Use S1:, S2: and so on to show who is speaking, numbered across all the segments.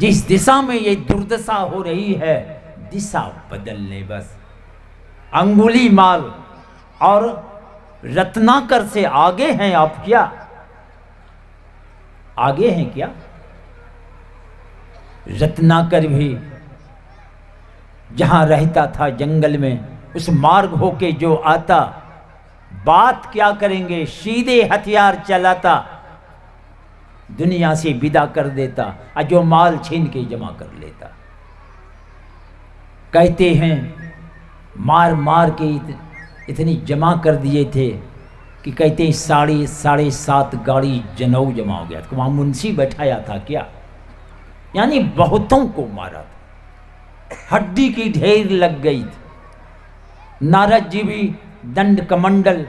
S1: जिस दिशा में ये दुर्दशा हो रही है, दिशा बदल ले बस। अंगुली माल और रत्नाकर से आगे हैं आप क्या? आगे हैं क्या? रत्नाकर भी जहां रहता था जंगल में, उस मार्ग होके जो आता, बात क्या करेंगे, सीधे हथियार चलाता, दुनिया से विदा कर देता, और जो माल छीन के जमा कर लेता। कहते हैं मार मार के इतनी जमा कर दिए थे कि कहते हैं 7.5 गाड़ी जनऊ जमा हो गया था। वहां मुंशी बैठाया था क्या? यानी बहुतों को मारा था, हड्डी की ढेर लग गई थी। नारद जी भी दंड कमंडल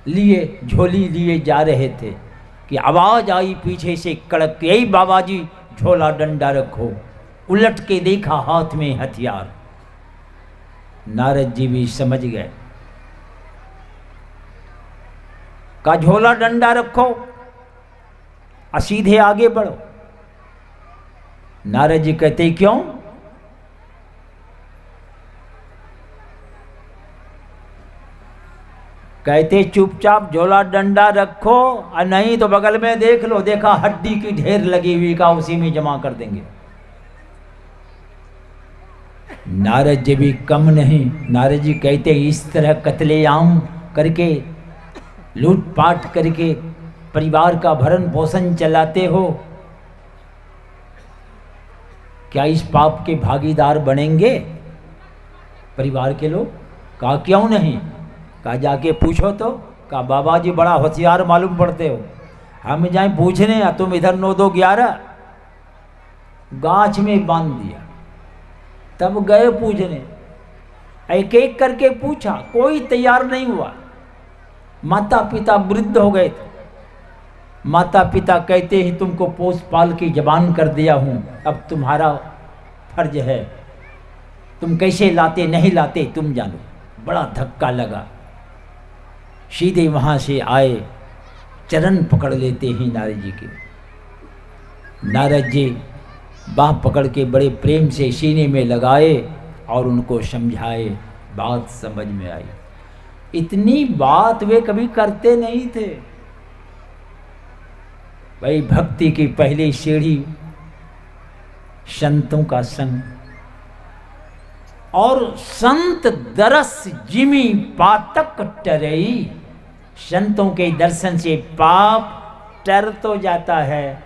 S1: लिए, झोली लिए जा रहे थे कि आवाज आई पीछे से कड़क, यही बाबा जी झोला डंडा रखो। उलट के देखा, हाथ में हथियार। नारद जी भी समझ गए, का झोला डंडा रखो और सीधे आगे बढ़ो। नारद जी कहते क्यों? कहते चुपचाप झोला डंडा रखो, और नहीं तो बगल में देख लो, देखा हड्डी की ढेर लगी हुई, का उसी में जमा कर देंगे। नारद जी भी कम नहीं। नारद जी कहते इस तरह कत्लेआम करके, लूटपाट करके परिवार का भरण पोषण चलाते हो, क्या इस पाप के भागीदार बनेंगे परिवार के लोग? कहा क्यों नहीं? कहा जाके पूछो तो। कहा बाबा जी बड़ा होशियार मालूम पड़ते हो, हम जाए पूछने, तुम इधर 9-2-11 गाछ में बांध दिया। तब गए पूछने, एक एक करके पूछा, कोई तैयार नहीं हुआ। माता पिता वृद्ध हो गए थे। माता पिता कहते हैं तुमको पोस पाल की जबान कर दिया हूं, अब तुम्हारा फर्ज है, तुम कैसे लाते नहीं लाते तुम जानो। बड़ा धक्का लगा। सीधे वहां से आए, चरण पकड़ लेते हैं नारद जी के। नारद जी बाह पकड़ के बड़े प्रेम से सीने में लगाए और उनको समझाए, बात समझ में आई। इतनी बात वे कभी करते नहीं थे। भाई भक्ति की पहली सीढ़ी संतों का संग, और संत दरस जिमी पातक टरई। संतों के दर्शन से पाप टर तो जाता है,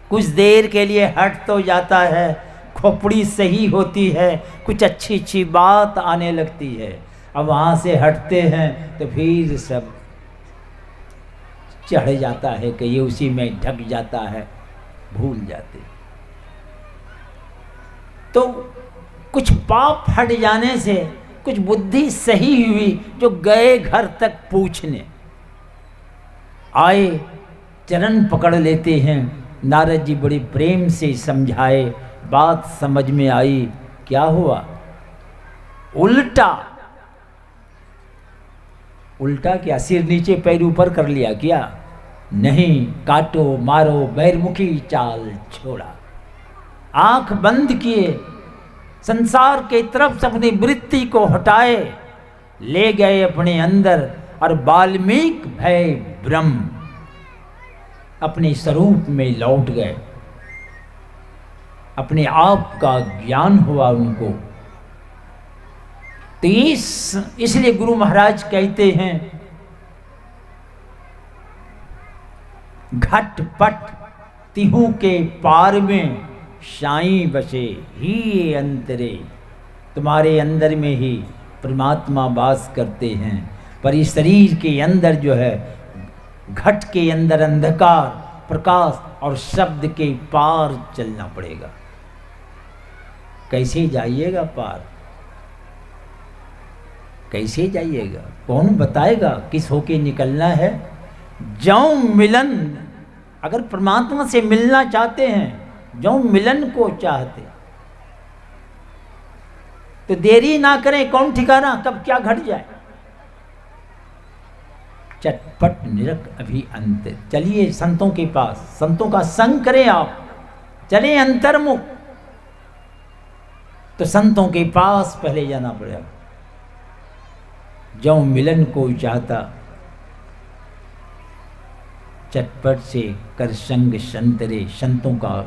S1: कुछ देर के लिए हट तो जाता है, खोपड़ी सही होती है, कुछ अच्छी अच्छी बात आने लगती है। अब वहाँ से हटते हैं तो फिर सब चढ़ जाता है कि ये उसी में ढक जाता है, भूल जाते। तो कुछ पाप हट जाने से कुछ बुद्धि सही हुई, जो गए घर तक पूछने आए, चरण पकड़ लेते हैं। नारद जी बड़े प्रेम से समझाए, बात समझ में आई। क्या हुआ? उल्टा उल्टा क्या? सिर नीचे पैर ऊपर कर लिया क्या? नहीं, काटो मारो बैरमुखी चाल छोड़ा। आंख बंद किए, संसार के तरफ से अपनी वृत्ति को हटाए, ले गए अपने अंदर, और वाल्मीकि भय ब्रह्म अपने स्वरूप में लौट गए। अपने आप का ज्ञान हुआ उनको। तो इसलिए गुरु महाराज कहते हैं, घटपट तिहु के पार में साईं बसे ही अंतरे। तुम्हारे अंदर में ही परमात्मा वास करते हैं, पर इस शरीर के अंदर जो है, घट के अंदर अंधकार, प्रकाश और शब्द के पार चलना पड़ेगा। कैसे जाइएगा पार? कैसे जाइएगा? कौन बताएगा किस होके निकलना है? जौ मिलन, अगर परमात्मा से मिलना चाहते हैं, जो मिलन को चाहते, तो देरी ना करें। कौन ठिकाना कब क्या घट जाए? चटपट निरक अभी अंत। चलिए संतों के पास, संतों का संग करें आप, चले अंतर्मुख, तो संतों के पास पहले जाना पड़ेगा। जो मिलन को चाहता, चटपट से कर संग संतरे, संतों का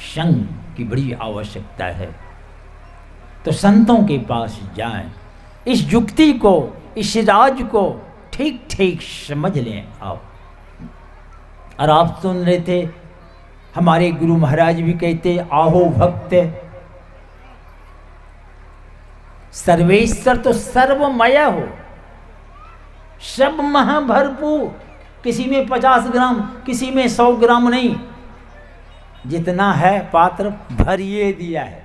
S1: संग की बड़ी आवश्यकता है। तो संतों के पास जाएं, इस युक्ति को, इस राज को ठीक ठीक समझ लें आप। और आप सुन रहे थे, हमारे गुरु महाराज भी कहते, आहो भक्त सर्वेश्वर तो सर्वमय हो, सब महा भरपूर, किसी में 50 ग्राम, किसी में 100 ग्राम नहीं, जितना है पात्र भरिए दिया है।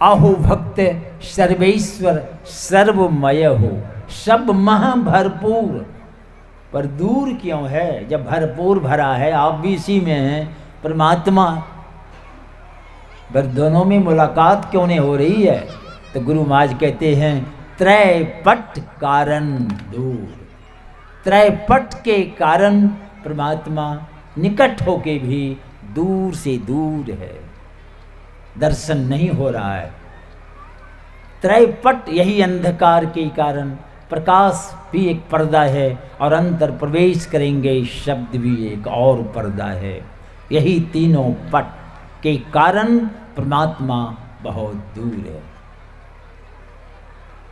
S1: आहो भक्त सर्वेश्वर सर्वमय हो, सब महा भरपूर। पर दूर क्यों है जब भरपूर भरा है? आप भी इसी में हैं, परमात्मा, पर दोनों में मुलाकात क्यों नहीं हो रही है? तो गुरु महाराज कहते हैं, त्रैपट कारण दूर। त्रैपट के कारण परमात्मा निकट होके भी दूर से दूर है, दर्शन नहीं हो रहा है। त्रैपट, यही अंधकार के कारण, प्रकाश भी एक पर्दा है और अंतर प्रवेश करेंगे शब्द भी एक और पर्दा है। यही तीनों पट के कारण परमात्मा बहुत दूर है।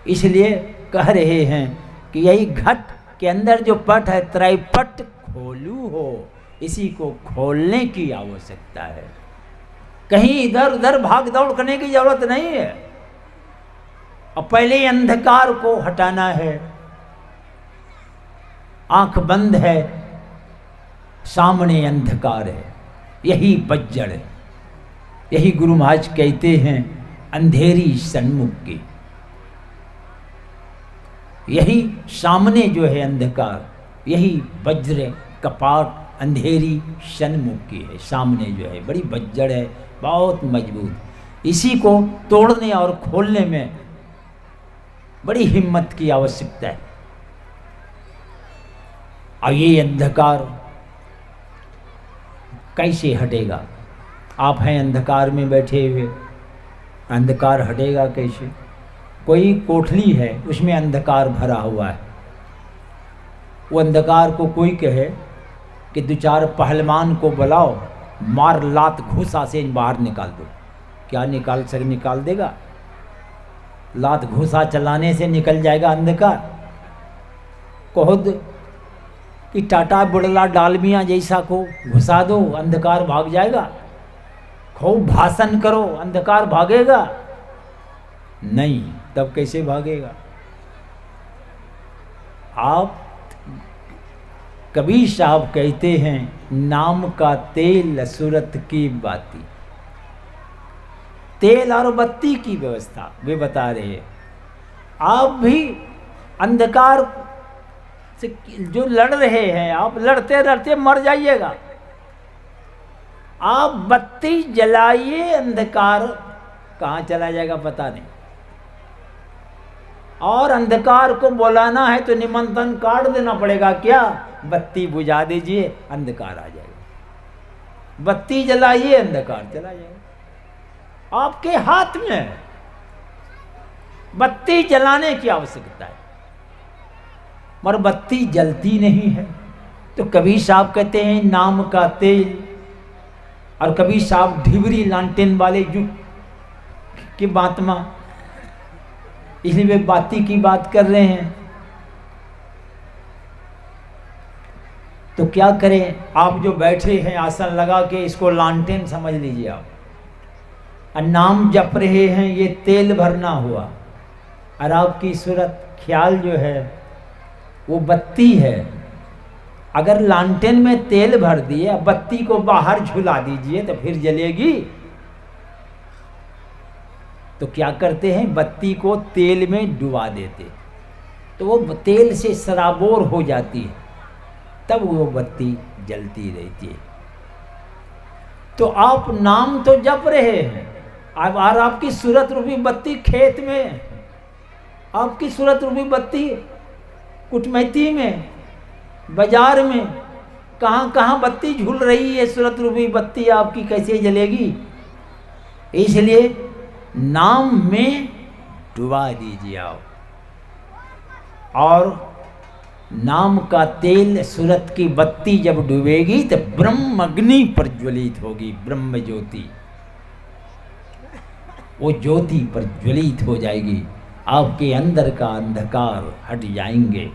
S1: इसलिए कह रहे हैं कि यही घट के अंदर जो पट है, त्रैपट खोलू हो, इसी को खोलने की आवश्यकता है। कहीं इधर उधर भाग दौड़ करने की जरूरत नहीं है। और पहले अंधकार को हटाना है। आंख बंद है, सामने अंधकार है, यही बज्जड़ है। यही गुरु महाराज कहते हैं, अंधेरी सन्मुख की, यही सामने जो है अंधकार, यही वज्र कपाट अंधेरी सन्मुख की है। सामने जो है बड़ी बज्जड़ है, बहुत मजबूत। इसी को तोड़ने और खोलने में बड़ी हिम्मत की आवश्यकता है। और ये अंधकार कैसे हटेगा? आप हैं अंधकार में बैठे हुए, अंधकार हटेगा कैसे? कोई कोठली है, उसमें अंधकार भरा हुआ है। वो अंधकार को कोई कहे कि 2-4 पहलवान को बुलाओ, मार लात घूसा से बाहर निकाल दो, क्या निकाल देगा? लात घूसा चलाने से निकल जाएगा अंधकार? खुद कि टाटा बुड़ला डालमिया जैसा को घुसा दो, अंधकार भाग जाएगा? खूब भाषण करो, अंधकार भागेगा? नहीं, तब कैसे भागेगा? आप कबीर साहब कहते हैं, नाम का तेल सूरत की बाती। तेल और बत्ती की व्यवस्था वे बता रहे हैं। आप भी अंधकार से जो लड़ रहे हैं, आप लड़ते लड़ते मर जाइएगा। आप बत्ती जलाइए, अंधकार कहाँ चला जाएगा पता नहीं। और अंधकार को बुलाना है तो निमंत्रण कार्ड देना पड़ेगा क्या? बत्ती बुझा दीजिए, अंधकार आ जाएगा। बत्ती जलाइए, अंधकार चला जाएगा। आपके हाथ में है, बत्ती जलाने की आवश्यकता है, मगर बत्ती जलती नहीं है। तो कबीर साहब कहते हैं, नाम का तेल। और कबीर साहब ढिबरी लालटेन वाले युग की बात में, इसलिए वे बाती की बात कर रहे हैं। तो क्या करें? आप जो बैठे हैं आसन लगा के, इसको लालटेन समझ लीजिए आप। और नाम जप रहे हैं, ये तेल भरना हुआ। और आपकी सूरत ख्याल जो है वो बत्ती है। अगर लालटेन में तेल भर दिए, बत्ती को बाहर झुला दीजिए तो फिर जलेगी। तो क्या करते हैं, बत्ती को तेल में डुबा देते, तो वो तेल से सराबोर हो जाती है, तब वो बत्ती जलती रहती है। तो आप नाम तो जप रहे हैं, और आपकी सूरत रूपी बत्ती खेत में, आपकी सूरत रूपी बत्ती कुटमैती में, बाजार में, कहाँ कहाँ बत्ती झूल रही है, सूरत रूपी बत्ती आपकी कैसे जलेगी? इसलिए नाम में डुबा दीजिए आप, और नाम का तेल, सूरत की बत्ती जब डूबेगी तो ब्रह्म अग्नि प्रज्वलित होगी, ब्रह्म ज्योति, वो ज्योति प्रज्वलित हो जाएगी, आपके अंदर का अंधकार हट जाएंगे,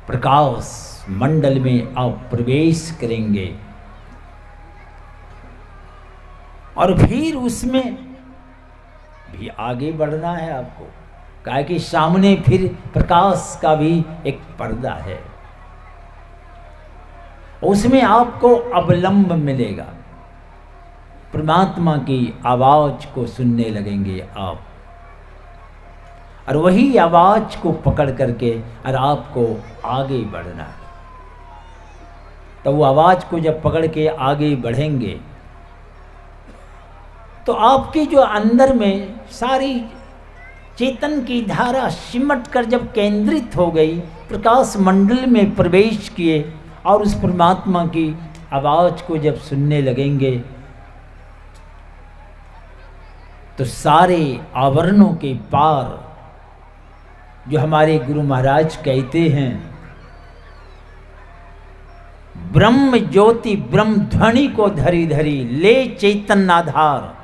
S1: प्रकाश मंडल में आप प्रवेश करेंगे, और फिर उसमें भी आगे बढ़ना है आपको, काहे कि सामने फिर प्रकाश का भी एक पर्दा है, उसमें आपको अवलंब मिलेगा, परमात्मा की आवाज को सुनने लगेंगे आप, और वही आवाज को पकड़ करके और आपको आगे बढ़ना है। तो वो आवाज को जब पकड़ के आगे बढ़ेंगे तो आपके जो अंदर में सारी चेतन की धारा सिमट कर जब केंद्रित हो गई, प्रकाश मंडल में प्रवेश किए और उस परमात्मा की आवाज को जब सुनने लगेंगे तो सारे आवरणों के पार, जो हमारे गुरु महाराज कहते हैं, ब्रह्म ज्योति ब्रह्म ध्वनि को धरी धरी ले चैतन्य आधार,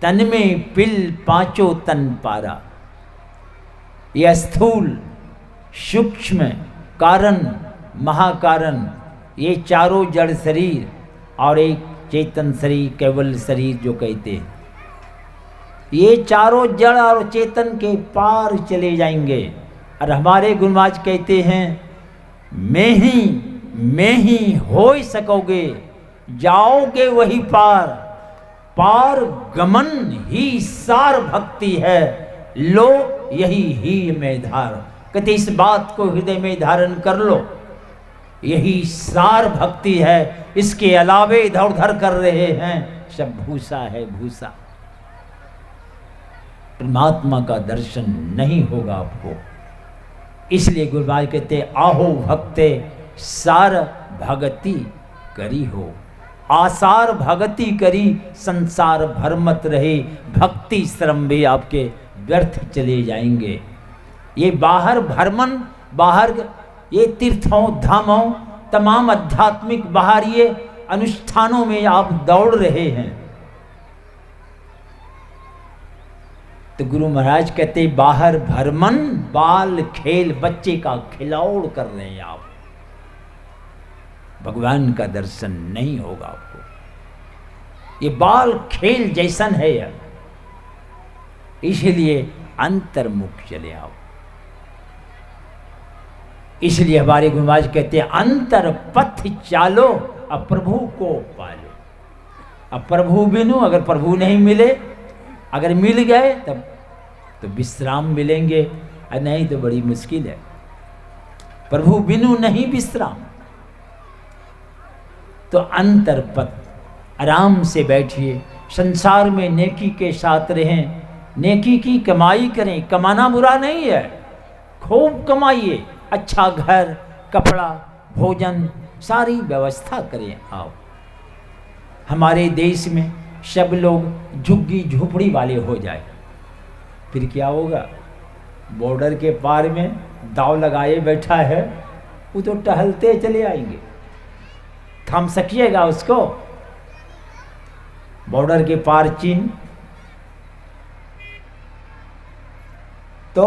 S1: तन में पिल पांचों तन पारा। यह स्थूल सूक्ष्म कारण महाकारण, ये चारों जड़ शरीर और एक चेतन शरीर, केवल शरीर जो कहते हैं, ये चारों जड़ और चेतन के पार चले जाएंगे। और हमारे गुरु महाराज कहते हैं, मैं ही हो सकोगे, जाओगे वही पार, पार गमन ही सार भक्ति है, लो यही ही में धार। कहते इस बात को हृदय में धारण कर लो, यही सार भक्ति है, इसके अलावे इधर उधर कर रहे हैं सब भूसा है भूसा। परमात्मा का दर्शन नहीं होगा आपको, इसलिए गुरु महाराज कहते आहो भक्ते सार भगति करी हो, आसार भगति करी संसार भरमत रहे, भक्ति श्रम भी आपके व्यर्थ चले जाएंगे। ये बाहर भ्रमण, बाहर ये तीर्थों धामों तमाम आध्यात्मिक बाहर ये अनुष्ठानों में आप दौड़ रहे हैं, तो गुरु महाराज कहते बाहर भ्रमण, बाल खेल, बच्चे का खिलौड़ कर रहे हैं आप, भगवान का दर्शन नहीं होगा आपको। ये बाल खेल जैसन है यार, इसलिए अंतर्मुख चले आओ। इसलिए हमारे गुरु महाराज कहते हैं अंतर पथ चालो, अब प्रभु को पालो। अब प्रभु बिनु, अगर प्रभु नहीं मिले, अगर मिल गए तब तो विश्राम मिलेंगे, और नहीं तो बड़ी मुश्किल है। प्रभु बिनु नहीं विश्राम, तो अंतर पथ आराम से बैठिए, संसार में नेकी के साथ रहें, नेकी की कमाई करें। कमाना बुरा नहीं है, खूब कमाइए, अच्छा घर कपड़ा भोजन सारी व्यवस्था करें आप। हमारे देश में सब लोग झुग्गी झोपड़ी वाले हो जाए, फिर क्या होगा? बॉर्डर के पार में दाव लगाए बैठा है, वो तो टहलते चले आएंगे, थम सकिएगा उसको? बॉर्डर के पार चीन, तो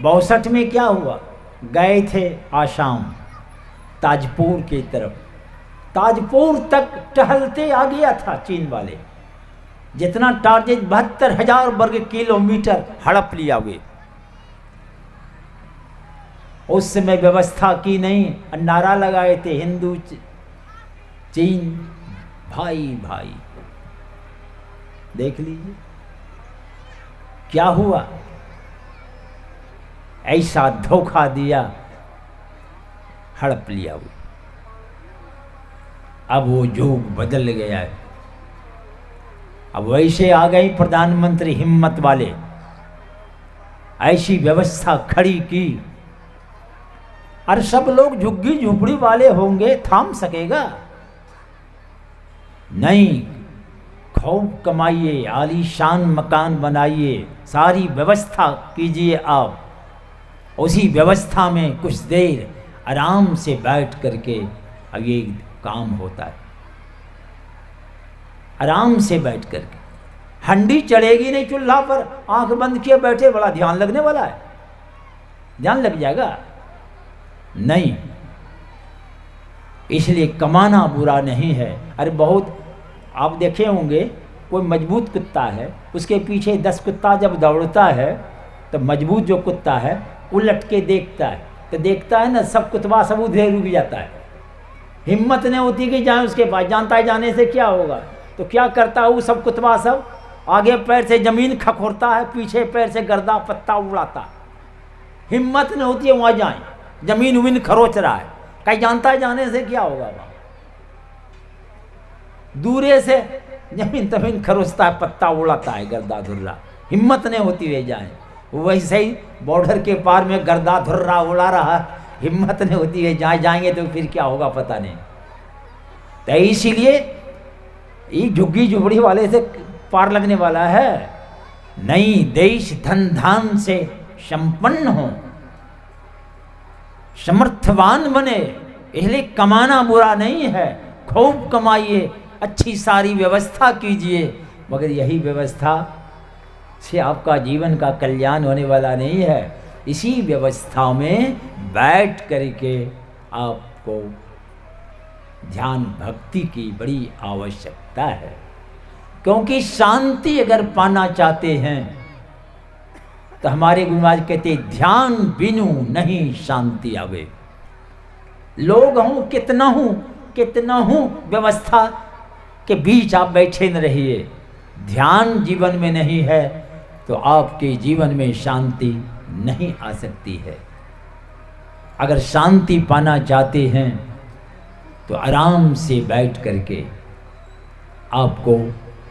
S1: 62 में क्या हुआ? गए थे आसाम ताजपुर की तरफ, ताजपुर तक टहलते आ गया था चीन वाले, जितना टारगेट 72,000 वर्ग किलोमीटर हड़प लिया हुए। उस समय व्यवस्था की नहीं, नारा लगाए थे हिंदू चीन भाई भाई। देख लीजिए क्या हुआ, ऐसा धोखा दिया, हड़प लिया हुआ। अब वो युग बदल गया है, अब वैसे आ गई प्रधानमंत्री हिम्मत वाले, ऐसी व्यवस्था खड़ी की और सब लोग झुग्गी झुपड़ी वाले होंगे, थाम सकेगा? नहीं। खूब कमाइए, आलीशान मकान बनाइए, सारी व्यवस्था कीजिए आप। उसी व्यवस्था में कुछ देर आराम से बैठ करके अब ये काम होता है। आराम से बैठ करके हंडी चढ़ेगी नहीं चूल्हा पर, आंख बंद किए बैठे, बड़ा ध्यान लगने वाला है, ध्यान लग जाएगा? नहीं। इसलिए कमाना बुरा नहीं है। अरे बहुत आप देखे होंगे, कोई मजबूत कुत्ता है, उसके पीछे 10 कुत्ता जब दौड़ता है तो मजबूत जो कुत्ता है उलट के देखता है, तो देखता है ना सब कुत्ता सब उधर रुक जाता है, हिम्मत नहीं होती कि जाए उसके पास, जानता है जाने से क्या होगा। तो क्या करता है वो सब कुत्ता सब, आगे पैर से जमीन खखोरता है, पीछे पैर से गर्दा पत्ता उड़ाता है, हिम्मत नहीं होती है वहाँ जाए, जमीन उमीन खरोच रहा है, कहीं जानता है जाने से क्या होगा। वहाँ दूरे से जमीन तमीन खरोचता है, पत्ता उड़ाता है, गर्दा धुर्रा, हिम्मत नहीं होती वे जाए। वैसे ही बॉर्डर के पार में गर्दा धुर्रा उड़ा रहा, हिम्मत नहीं होती है जाए, जाएंगे तो फिर क्या होगा पता नहीं। तो इसीलिए ये झुग्गी झुपड़ी वाले से पार लगने वाला है नहीं। देश धन धान से संपन्न हो, समर्थवान बने, इसलिए कमाना बुरा नहीं है। खूब कमाइए, अच्छी सारी व्यवस्था कीजिए, मगर यही व्यवस्था से आपका जीवन का कल्याण होने वाला नहीं है। इसी व्यवस्था में बैठ करके आपको ध्यान भक्ति की बड़ी आवश्यकता है, क्योंकि शांति अगर पाना चाहते हैं तो हमारे गुरु महाराज कहते ध्यान बिनु नहीं शांति आवे। लोग हूँ कितना हूँ व्यवस्था के बीच आप बैठे न रहिए। ध्यान जीवन में नहीं है तो आपके जीवन में शांति नहीं आ सकती है। अगर शांति पाना चाहते हैं तो आराम से बैठ करके आपको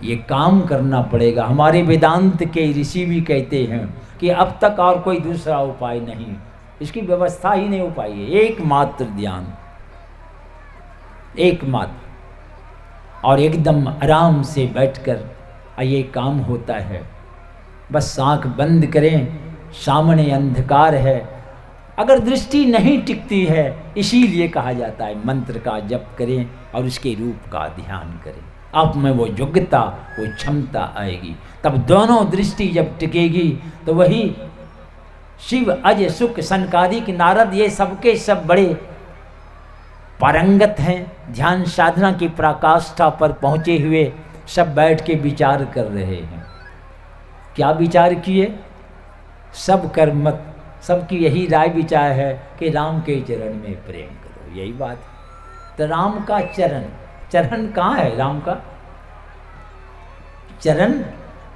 S1: ये काम करना पड़ेगा। हमारे वेदांत के ऋषि भी कहते हैं कि अब तक और कोई दूसरा उपाय नहीं, इसकी व्यवस्था ही नहीं हो पाई है। एकमात्र ध्यान, एकमात्र, और एकदम आराम से बैठकर ये काम होता है। बस आँख बंद करें, सामने अंधकार है, अगर दृष्टि नहीं टिकती है, इसीलिए कहा जाता है मंत्र का जप करें और उसके रूप का ध्यान करें। आप में वो योग्यता, वो क्षमता आएगी, तब दोनों दृष्टि जब टिकेगी तो वही शिव अज सुख सनकादिक नारद ये सबके सब बड़े पारंगत हैं, ध्यान साधना की पराकाष्ठा पर पहुँचे हुए सब बैठ के विचार कर रहे हैं। क्या विचार किए? सब कर्मत, सबकी यही राय विचार है कि राम के चरण में प्रेम करो, यही बात है। तो राम का चरण कहाँ है? राम का चरण,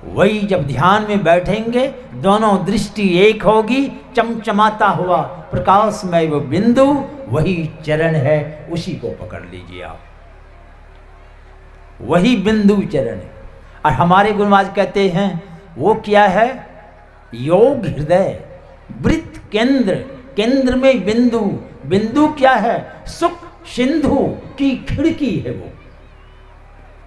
S1: वही जब ध्यान में बैठेंगे दोनों दृष्टि एक होगी, चमचमाता हुआ प्रकाशमय वो बिंदु वही चरण है, उसी को पकड़ लीजिए आप, वही बिंदु चरण है। और हमारे गुरु महाराज कहते हैं वो क्या है? योग हृदय वृत्त केंद्र, केंद्र में बिंदु, बिंदु क्या है? सुख सिंधु की खिड़की है वो,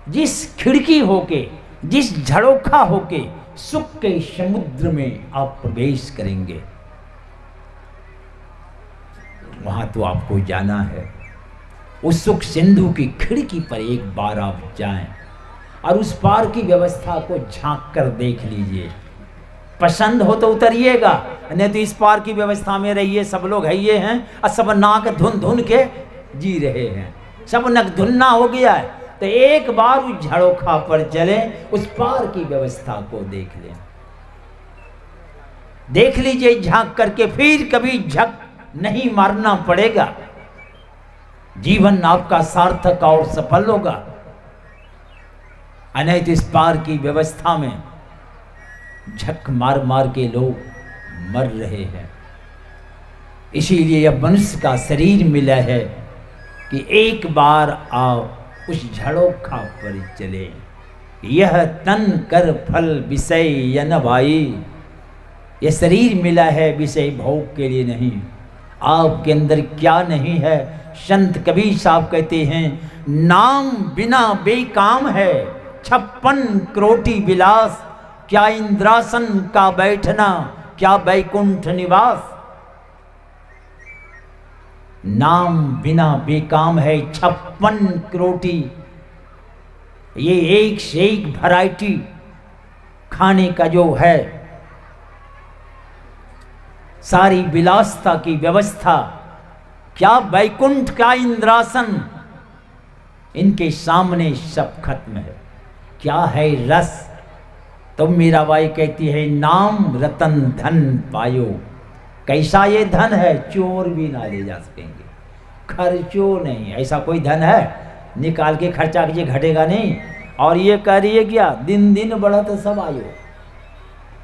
S1: जिस खिड़की होके, जिस झड़ोखा होके सुख के समुद्र में आप प्रवेश करेंगे, वहां तो आपको जाना है। उस सुख सिंधु की खिड़की पर एक बार आप जाएं और उस पार की व्यवस्था को झांक कर देख लीजिए। पसंद हो तो उतरिएगा, नहीं तो इस पार की व्यवस्था में रहिए। सब लोग है ये हैं और सब नाक धुन धुन के जी रहे हैं, सब नक धुन्ना हो गया है। तो एक बार उस झड़ोखा पर चले, उस पार की व्यवस्था को देख लें, देख लीजिए झांक करके, फिर कभी झक नहीं मारना पड़ेगा। जीवन आपका सार्थक और सफल होगा। अनैत इस पार की व्यवस्था में झक मार मार के लोग मर रहे हैं। इसीलिए यह मनुष्य का शरीर मिला है कि एक बार आओ उस झड़ोखा पर चले। यह तन कर फल विषय यन भाई, यह शरीर मिला है विषय भोग के लिए नहीं। आपके अंदर क्या नहीं है। संत कबीर साहब कहते हैं, नाम बिना बेकाम है 56 करोटी विलास, क्या इंद्रासन का बैठना, क्या बैकुंठ निवास। नाम बिना बेकाम है 56 करोटी, ये एक से एक वैरायटी खाने का जो है, सारी विलासता की व्यवस्था, क्या बैकुंठ क्या इंद्रासन, इनके सामने सब खत्म है। क्या है रस। तो मीराबाई कहती है, नाम रतन धन पायो। कैसा ये धन है, चोर भी ना ले जा सकेंगे, खर्चो नहीं। ऐसा कोई धन है निकाल के खर्चा कीजिए, घटेगा नहीं। और ये कह रही है क्या, दिन दिन बढ़त सब आयो,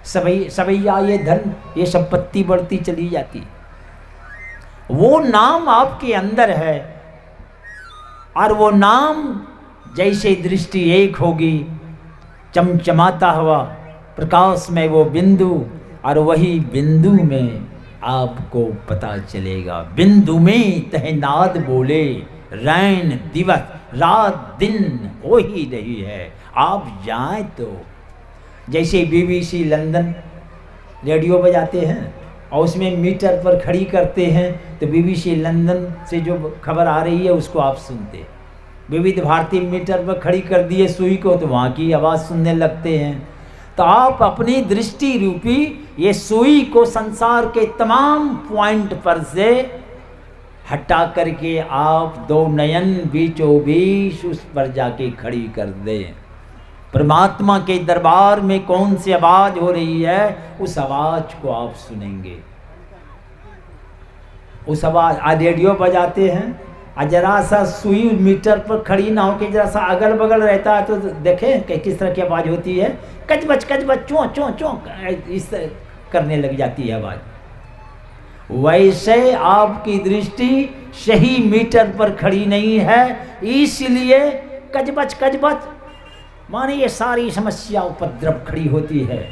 S1: सबैया ये धन, ये संपत्ति बढ़ती चली जाती। वो नाम आपके अंदर है, और वो नाम जैसे दृष्टि एक होगी, चमचमाता हुआ प्रकाश में वो बिंदु, और वही बिंदु में आपको पता चलेगा। बिंदु में तहनाद बोले, रैन दिवस रात दिन हो ही रही है। आप जाएं तो, जैसे BBC लंदन रेडियो बजाते हैं और उसमें मीटर पर खड़ी करते हैं, तो BBC लंदन से जो खबर आ रही है उसको आप सुनते। विविध भारती मीटर पर खड़ी कर दिए सुई को, तो वहाँ की आवाज़ सुनने लगते हैं। तो आप अपनी दृष्टि रूपी ये सुई को संसार के तमाम पॉइंट पर से हटा करके आप दो नयन बीचों बीच उस पर जाके खड़ी कर दें। परमात्मा के दरबार में कौन सी आवाज हो रही है, उस आवाज को आप सुनेंगे। उस आवाज, रेडियो बजाते हैं, जरा सा सुई मीटर पर खड़ी ना हो के जरा सा अगल बगल रहता है, तो देखें कि किस तरह की आवाज होती है, कचबच कचबच चों चों चों, इस तरह करने लग जाती है आवाज। वैसे आपकी दृष्टि सही मीटर पर खड़ी नहीं है, इसलिए कचबच कचबच माने ये सारी समस्या उपद्रव खड़ी होती है।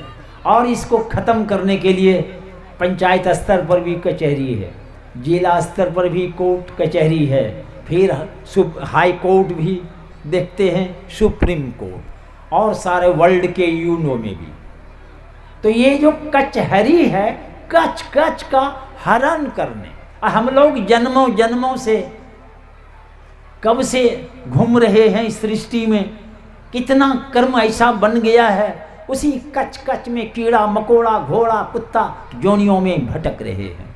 S1: और इसको ख़त्म करने के लिए पंचायत स्तर पर भी कचहरी है, जिला स्तर पर भी कोर्ट कचहरी है, फिर हाई कोर्ट भी देखते हैं, सुप्रीम कोर्ट, और सारे वर्ल्ड के यूनो में भी। तो ये जो कचहरी है, कच कच का हरण करने, हम लोग जन्मों जन्मों से कब से घूम रहे हैं इस सृष्टि में, कितना कर्म ऐसा बन गया है, उसी कच कच में कीड़ा मकोड़ा घोड़ा कुत्ता जोनियों में भटक रहे हैं।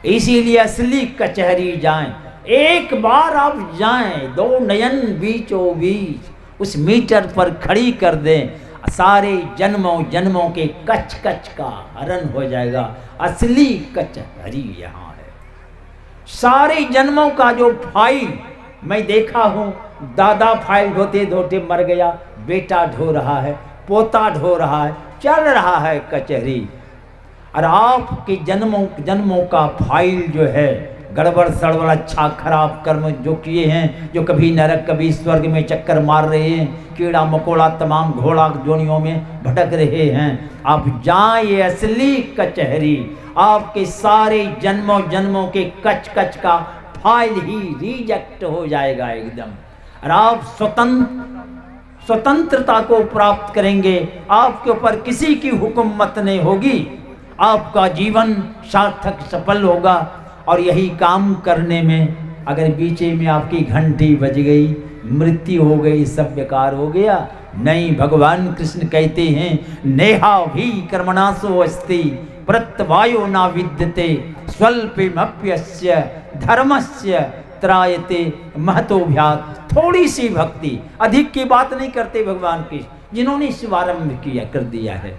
S1: इसीलिए असली कचहरी जाएं, एक बार आप जाएं, दो नयन बीचों बीच उस मीटर पर खड़ी कर दें, सारे जन्मों जन्मों के कच कच का हरण हो जाएगा। असली कचहरी यहाँ है। सारे जन्मों का जो फाइल मैं देखा हूँ, दादा फाइल ढोते ढोते मर गया, बेटा ढो रहा है, पोता ढो रहा है, चल रहा है कचहरी। और आपके जन्मों जन्मों का फाइल जो है, गड़बड़ सड़बड़ अच्छा खराब कर्म जो किए हैं, जो कभी नरक कभी स्वर्ग में चक्कर मार रहे हैं, कीड़ा मकोड़ा तमाम घोड़ा जोनियों में भटक रहे हैं, आप जाएं, ये असली कचहरी। आपके सारे जन्मों जन्मों के कच कच का फाइल ही रिजेक्ट हो जाएगा एकदम, और आप स्वतंत्रता को प्राप्त करेंगे। आपके ऊपर किसी की हुकूमत नहीं होगी, आपका जीवन सार्थक सफल होगा। और यही काम करने में अगर बीचे में आपकी घंटी बज गई, मृत्यु हो गई, सब बेकार हो गया। नहीं, भगवान कृष्ण कहते हैं, नेहा भी कर्मणासो अस्ति प्रत्यवायो ना विद्यते स्वल्पमप्यस्य धर्मस्य त्रायते महतोभ्यात्। थोड़ी सी भक्ति, अधिक की बात नहीं करते भगवान कृष्ण, जिन्होंने शुभारंभ किया कर दिया है।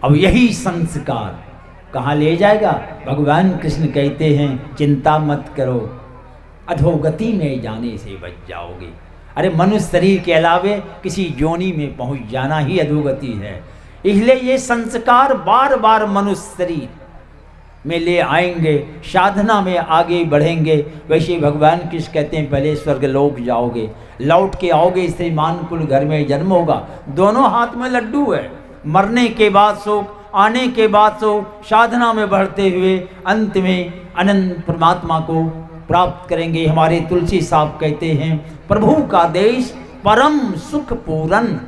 S1: अब यही संस्कार कहाँ ले जाएगा? भगवान कृष्ण कहते हैं, चिंता मत करो, अधोगति में जाने से बच जाओगे। अरे मनुष्य शरीर के अलावे किसी योनि में पहुंच जाना ही अधोगति है। इसलिए ये संस्कार बार बार मनुष्य शरीर में ले आएंगे, साधना में आगे बढ़ेंगे। वैसे भगवान कृष्ण कहते हैं, पहले स्वर्गलोक जाओगे, लौट के आओगे, श्रीमान कुल घर में जन्म होगा। दोनों हाथ में लड्डू है, मरने के बाद शोक आने के बाद तो साधना में बढ़ते हुए अंत में अनंत परमात्मा को प्राप्त करेंगे। हमारे तुलसी साहब कहते हैं, प्रभु का देश परम सुख पूरन,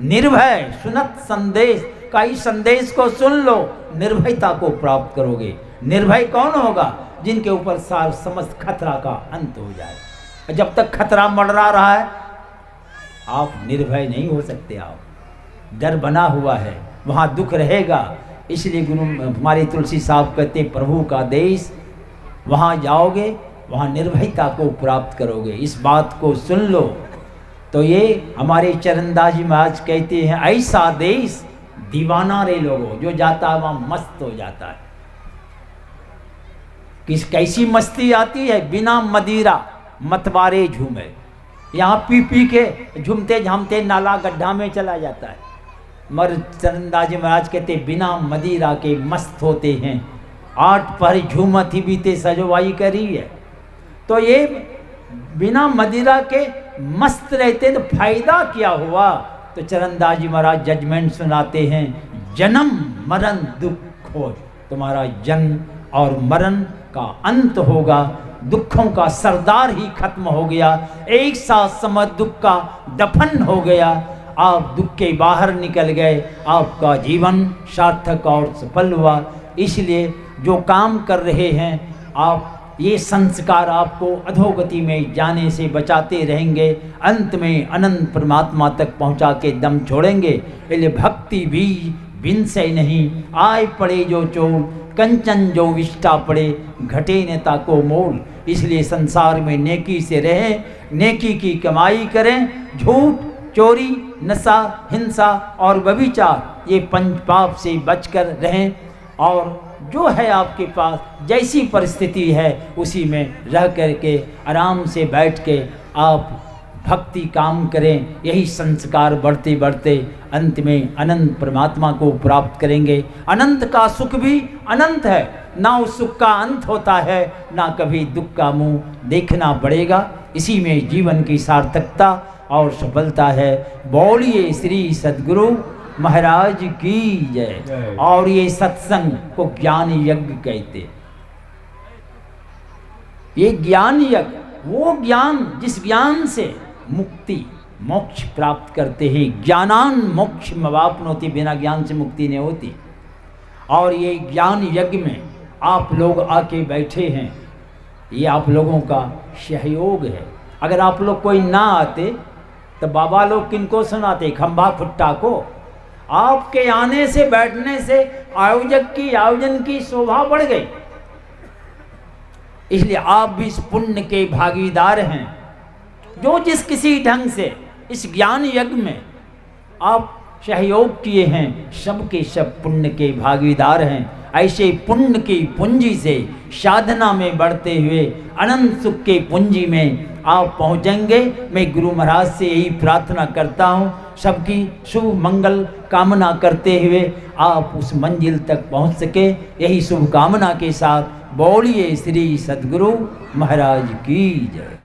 S1: निर्भय सुनत संदेश का इस संदेश को सुन लो, निर्भयता को प्राप्त करोगे। निर्भय कौन होगा? जिनके ऊपर सार समस्त खतरा का अंत हो जाए। जब तक खतरा मंडरा रहा है आप निर्भय नहीं हो सकते। आप डर बना हुआ है, वहाँ दुख रहेगा। इसलिए गुरु हमारे तुलसी साहब कहते, प्रभु का देश, वहाँ जाओगे वहाँ निर्भयता को प्राप्त करोगे। इस बात को सुन लो। तो ये हमारे चरणदास जी महाराज कहते हैं, ऐसा देश दीवाना रे लोगों, जो जाता है वहाँ मस्त हो जाता है। कैसी मस्ती आती है? बिना मदिरा मतवारे झूमे। यहाँ पी पी के झूमते झामते नाला गड्ढा में चला जाता है। मर चरणदास जी महाराज कहते, बिना मदिरा के मस्त होते हैं, 8 पहर झूमत ही बीते सजवाई करी है। तो ये बिना मदिरा के मस्त रहते तो फायदा क्या हुआ? तो चरणदास जी महाराज जजमेंट सुनाते हैं, जन्म मरण दुख हो, तुम्हारा जन्म और मरण का अंत होगा। दुखों का सरदार ही खत्म हो गया, एक साथ समझ दुख का दफन हो गया। आप दुख के बाहर निकल गए, आपका जीवन सार्थक और सफल हुआ। इसलिए जो काम कर रहे हैं आप, ये संस्कार आपको अधोगति में जाने से बचाते रहेंगे, अंत में अनंत परमात्मा तक पहुंचा के दम छोड़ेंगे। इसलिए भक्ति भी बिनसे नहीं, आए पड़े जो चोर, कंचन जो विष्टा पड़े, घटे नेता को मोल। इसलिए संसार में नेकी से रहें, नेकी की कमाई करें। झूठ, चोरी, नशा, हिंसा और व्यभिचार, ये पंच पाप से बचकर रहें। और जो है आपके पास, जैसी परिस्थिति है उसी में रह करके आराम से बैठ के आप भक्ति काम करें। यही संस्कार बढ़ते बढ़ते अंत में अनंत परमात्मा को प्राप्त करेंगे। अनंत का सुख भी अनंत है, ना उस सुख का अंत होता है, ना कभी दुख का मुंह देखना पड़ेगा। इसी में जीवन की सार्थकता और सफलता है। बोलिए श्री सद्गुरु महाराज की जय। और ये सत्संग को ज्ञान यज्ञ कहते। ये ज्ञान यज्ञ, वो ज्ञान जिस ज्ञान से मुक्ति मोक्ष प्राप्त करते हैं। ज्ञानान मोक्ष मवाप्नोति, बिना ज्ञान से मुक्ति नहीं होती। और ये ज्ञान यज्ञ में आप लोग आके बैठे हैं, ये आप लोगों का सहयोग है। अगर आप लोग कोई ना आते तो बाबा लोग किनको सुनाते? खंभा खुट्टा को। आपके आने से, बैठने से आयोजन की शोभा बढ़ गई। इसलिए आप भी इस पुण्य के भागीदार हैं। जो जिस किसी ढंग से इस ज्ञान यज्ञ में आप सहयोग किए हैं, सबके सब पुण्य के भागीदार हैं। ऐसे पुण्य की पूंजी से साधना में बढ़ते हुए अनंत सुख के पूंजी में आप पहुँचेंगे। मैं गुरु महाराज से यही प्रार्थना करता हूँ, सबकी शुभ मंगल कामना करते हुए आप उस मंजिल तक पहुँच सके, यही शुभकामना के साथ बोलिए श्री सद्गुरु महाराज की जय।